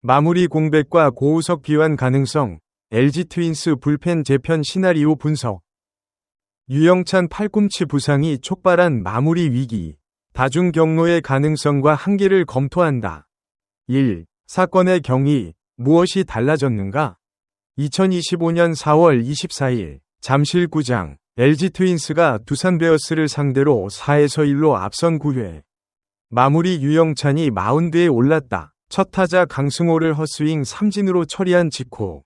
마무리 공백과 고우석 귀환 가능성, LG 트윈스 불펜 재편 시나리오 분석. 유영찬 팔꿈치 부상이 촉발한 마무리 위기. 다중 경로의 가능성과 한계를 검토한다. 1. 사건의 경위, 무엇이 달라졌는가? 2025년 4월 24일, 잠실구장, LG 트윈스가 두산 베어스를 상대로 4에서 1로 앞선 9회. 마무리 유영찬이 마운드에 올랐다. 첫 타자 강승호를 헛스윙 삼진으로 처리한 직후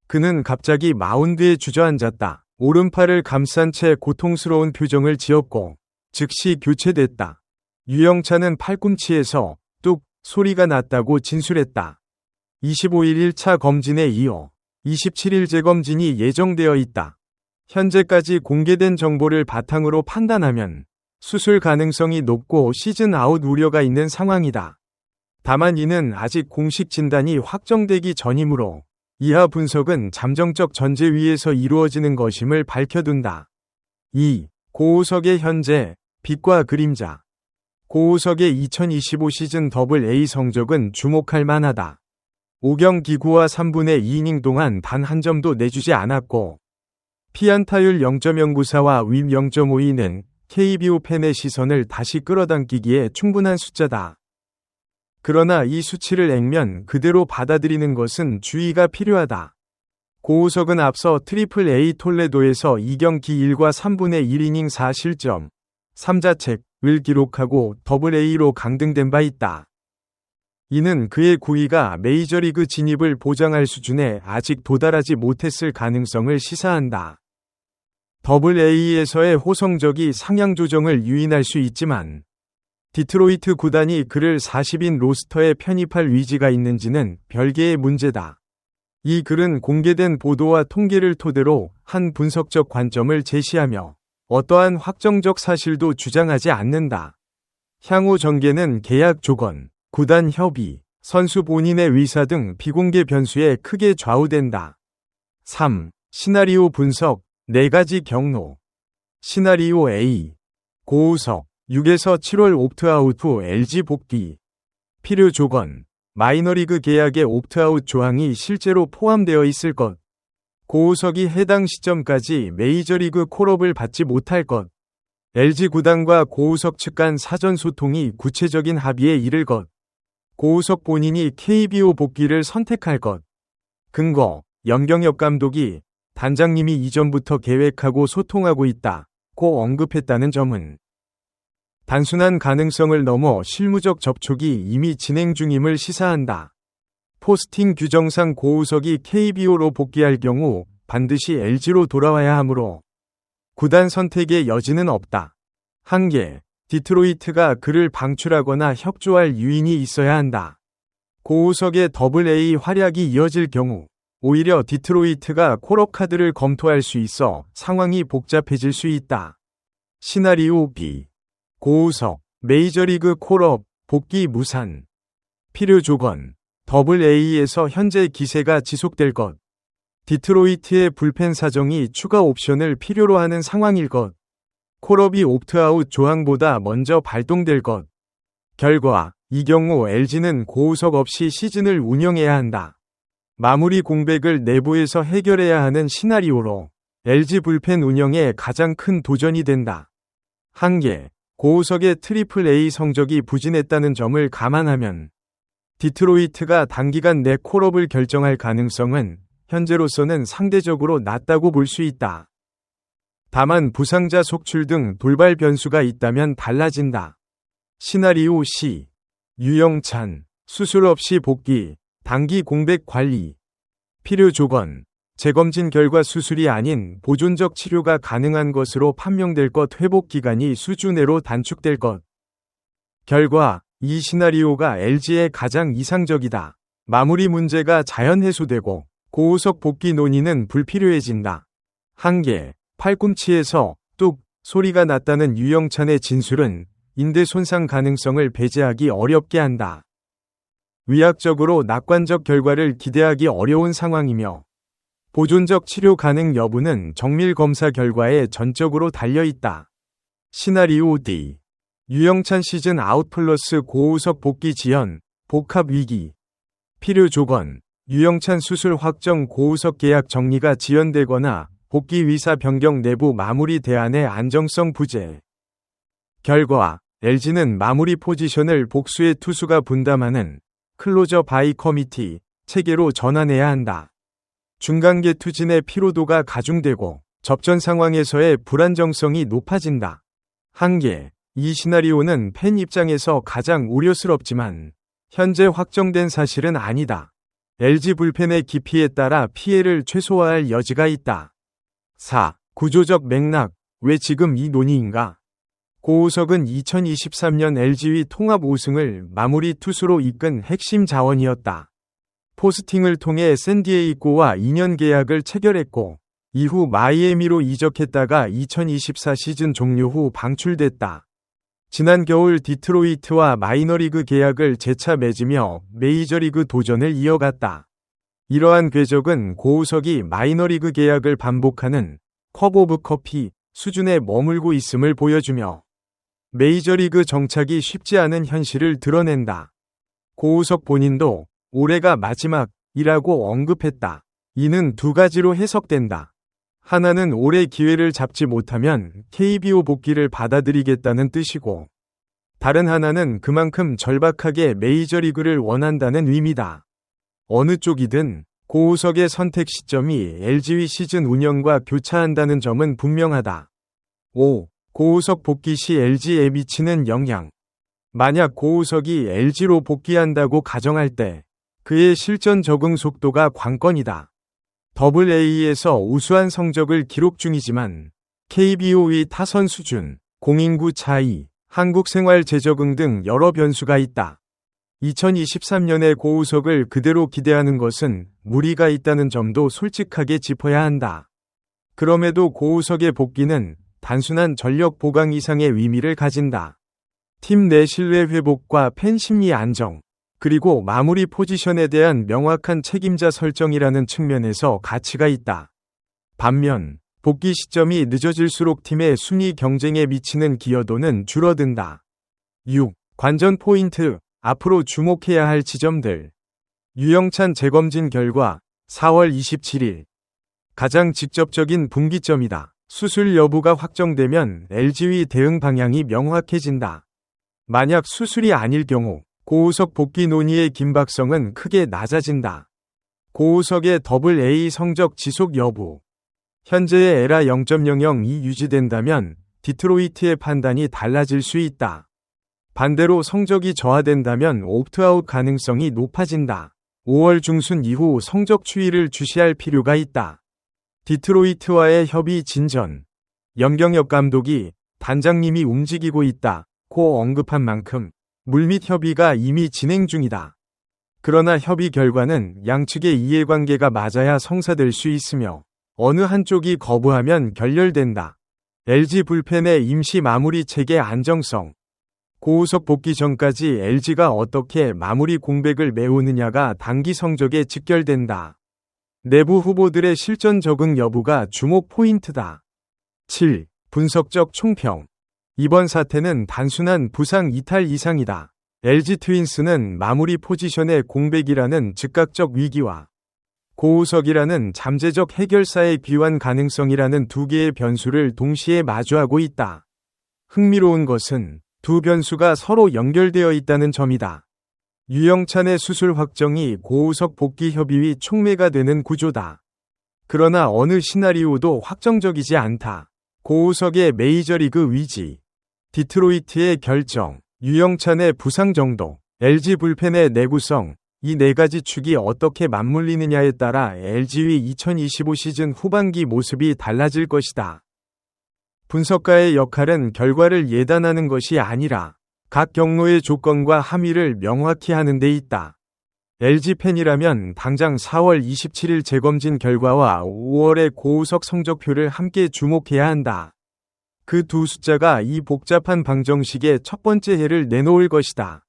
그는 갑자기 마운드에 주저앉았다. 오른팔을 감싼 채 고통스러운 표정을 지었고 즉시 교체됐다. 유영찬은 팔꿈치에서 뚝 소리가 났다고 진술했다. 25일 1차 검진에 이어 27일 재검진이 예정되어 있다. 현재까지 공개된 정보를 바탕으로 판단하면 수술 가능성이 높고 시즌 아웃 우려가 있는 상황이다. 다만 이는 아직 공식 진단이 확정되기 전이므로 이하 분석은 잠정적 전제 위에서 이루어지는 것임을 밝혀둔다. 2. 고우석의 현재, 빛과 그림자. 고우석의 2025 시즌 AA 성적은 주목할 만하다. 5경 기구와 3분의 2이닝 동안 단 한 점도 내주지 않았고 피안타율 0.094와 윕 0.52는 KBO 팬의 시선을 다시 끌어당기기에 충분한 숫자다. 그러나 이 수치를 액면 그대로 받아들이는 것은 주의가 필요하다. 고우석은 앞서 트리플A 톨레도에서 2경기 1과 3분의 1이닝 4실점, 3자책을 기록하고 AA로 강등된 바 있다. 이는 그의 구위가 메이저리그 진입을 보장할 수준에 아직 도달하지 못했을 가능성을 시사한다. AA에서의 호성적이 상향 조정을 유인할 수 있지만 디트로이트 구단이 그를 40인 로스터에 편입할 의지가 있는지는 별개의 문제다. 이 글은 공개된 보도와 통계를 토대로 한 분석적 관점을 제시하며 어떠한 확정적 사실도 주장하지 않는다. 향후 전개는 계약 조건, 구단 협의, 선수 본인의 의사 등 비공개 변수에 크게 좌우된다. 3. 시나리오 분석, 4가지 경로. 시나리오 A. 고우석 6에서 7월 옵트아웃 후 LG 복귀. 필요 조건. 마이너리그 계약에 옵트아웃 조항이 실제로 포함되어 있을 것. 고우석이 해당 시점까지 메이저리그 콜업을 받지 못할 것. LG 구단과 고우석 측 간 사전 소통이 구체적인 합의에 이를 것. 고우석 본인이 KBO 복귀를 선택할 것. 근거. 염경엽 감독이 단장님이 이전부터 계획하고 소통하고 있다고 언급했다는 점은 단순한 가능성을 넘어 실무적 접촉이 이미 진행 중임을 시사한다. 포스팅 규정상 고우석이 KBO로 복귀할 경우 반드시 LG로 돌아와야 하므로 구단 선택의 여지는 없다. 한계. 디트로이트가 그를 방출하거나 협조할 유인이 있어야 한다. 고우석의 AA 활약이 이어질 경우 오히려 디트로이트가 콜업 카드를 검토할 수 있어 상황이 복잡해질 수 있다. 시나리오 B. 고우석, 메이저리그 콜업, 복귀 무산. 필요 조건. AA에서 현재 기세가 지속될 것. 디트로이트의 불펜 사정이 추가 옵션을 필요로 하는 상황일 것. 콜업이 옵트아웃 조항보다 먼저 발동될 것. 결과, 이 경우 LG는 고우석 없이 시즌을 운영해야 한다. 마무리 공백을 내부에서 해결해야 하는 시나리오로 LG 불펜 운영에 가장 큰 도전이 된다. 한계. 고우석의 트리플A 성적이 부진했다는 점을 감안하면 디트로이트가 단기간 내 콜업을 결정할 가능성은 현재로서는 상대적으로 낮다고 볼 수 있다. 다만 부상자 속출 등 돌발 변수가 있다면 달라진다. 시나리오 C. 유영찬, 수술 없이 복귀, 단기 공백 관리. 필요 조건. 재검진 결과 수술이 아닌 보존적 치료가 가능한 것으로 판명될 것. 회복 기간이 수주 내로 단축될 것. 결과, 이 시나리오가 LG에 가장 이상적이다. 마무리 문제가 자연 해소되고 고우석 복귀 논의는 불필요해진다. 한계. 팔꿈치에서 뚝 소리가 났다는 유영찬의 진술은 인대 손상 가능성을 배제하기 어렵게 한다. 의학적으로 낙관적 결과를 기대하기 어려운 상황이며 보존적 치료 가능 여부는 정밀 검사 결과에 전적으로 달려있다. 시나리오 D. 유영찬 시즌 아웃 플러스 고우석 복귀 지연, 복합 위기. 필요 조건, 유영찬 수술 확정 고우석 계약 정리가 지연되거나 복귀 의사 변경 내부 마무리 대안의 안정성 부재. 결과, LG는 마무리 포지션을 복수의 투수가 분담하는 클로저 바이 커미티 체계로 전환해야 한다. 중간계 투진의 피로도가 가중되고 접전 상황에서의 불안정성이 높아진다. 한계, 이 시나리오는 팬 입장에서 가장 우려스럽지만 현재 확정된 사실은 아니다. LG 불펜의 깊이에 따라 피해를 최소화할 여지가 있다. 4. 구조적 맥락, 왜 지금 이 논의인가? 고우석은 2023년 LG의 통합 우승을 마무리 투수로 이끈 핵심 자원이었다. 포스팅을 통해 샌디에이고와 2년 계약을 체결했고 이후 마이애미로 이적했다가 2024 시즌 종료 후 방출됐다. 지난 겨울 디트로이트와 마이너리그 계약을 재차 맺으며 메이저리그 도전을 이어갔다. 이러한 궤적은 고우석이 마이너리그 계약을 반복하는 컵 오브 커피 수준에 머물고 있음을 보여주며 메이저리그 정착이 쉽지 않은 현실을 드러낸다. 고우석 본인도 올해가 마지막이라고 언급했다. 이는 두 가지로 해석된다. 하나는 올해 기회를 잡지 못하면 KBO 복귀를 받아들이겠다는 뜻이고, 다른 하나는 그만큼 절박하게 메이저리그를 원한다는 의미다. 어느 쪽이든 고우석의 선택 시점이 LG의 시즌 운영과 교차한다는 점은 분명하다. 5. 고우석 복귀 시 LG에 미치는 영향. 만약 고우석이 LG로 복귀한다고 가정할 때 그의 실전 적응 속도가 관건이다. AA에서 우수한 성적을 기록 중이지만 KBO의 타선 수준, 공인구 차이, 한국 생활 재적응 등 여러 변수가 있다. 2023년에 고우석을 그대로 기대하는 것은 무리가 있다는 점도 솔직하게 짚어야 한다. 그럼에도 고우석의 복귀는 단순한 전력 보강 이상의 의미를 가진다. 팀 내 신뢰 회복과 팬 심리 안정, 그리고 마무리 포지션에 대한 명확한 책임자 설정이라는 측면에서 가치가 있다. 반면 복귀 시점이 늦어질수록 팀의 순위 경쟁에 미치는 기여도는 줄어든다. 6. 관전 포인트, 앞으로 주목해야 할 지점들. 유영찬 재검진 결과 4월 27일. 가장 직접적인 분기점이다. 수술 여부가 확정되면 LG의 대응 방향이 명확해진다. 만약 수술이 아닐 경우 고우석 복귀 논의의 긴박성은 크게 낮아진다. 고우석의 AA 성적 지속 여부. 현재의 에라 0.00이 유지된다면 디트로이트의 판단이 달라질 수 있다. 반대로 성적이 저하된다면 옵트아웃 가능성이 높아진다. 5월 중순 이후 성적 추이를 주시할 필요가 있다. 디트로이트와의 협의 진전. 염경엽 감독이 단장님이 움직이고 있다고 언급한 만큼 물밑 협의가 이미 진행 중이다. 그러나 협의 결과는 양측의 이해관계가 맞아야 성사될 수 있으며 어느 한쪽이 거부하면 결렬된다. LG 불펜의 임시 마무리 체계 안정성. 고우석 복귀 전까지 LG가 어떻게 마무리 공백을 메우느냐가 단기 성적에 직결된다. 내부 후보들의 실전 적응 여부가 주목 포인트다. 7. 분석적 총평. 이번 사태는 단순한 부상 이탈 이상이다. LG 트윈스는 마무리 포지션의 공백이라는 즉각적 위기와 고우석이라는 잠재적 해결사의 귀환 가능성이라는 두 개의 변수를 동시에 마주하고 있다. 흥미로운 것은 두 변수가 서로 연결되어 있다는 점이다. 유영찬의 수술 확정이 고우석 복귀 협의의 촉매가 되는 구조다. 그러나 어느 시나리오도 확정적이지 않다. 고우석의 메이저리그 위지, 디트로이트의 결정, 유영찬의 부상 정도, LG 불펜의 내구성, 이 네 가지 축이 어떻게 맞물리느냐에 따라 LG의 2025 시즌 후반기 모습이 달라질 것이다. 분석가의 역할은 결과를 예단하는 것이 아니라 각 경로의 조건과 함의를 명확히 하는 데 있다. LG 팬이라면 당장 4월 27일 재검진 결과와 5월의 고우석 성적표를 함께 주목해야 한다. 그 두 숫자가 이 복잡한 방정식의 첫 번째 해를 내놓을 것이다.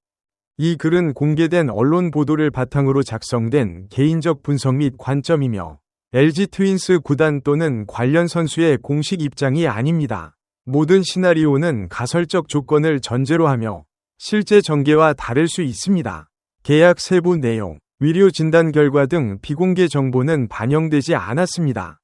이 글은 공개된 언론 보도를 바탕으로 작성된 개인적 분석 및 관점이며 LG 트윈스 구단 또는 관련 선수의 공식 입장이 아닙니다. 모든 시나리오는 가설적 조건을 전제로 하며 실제 전개와 다를 수 있습니다. 계약 세부 내용, 위료 진단 결과 등 비공개 정보는 반영되지 않았습니다.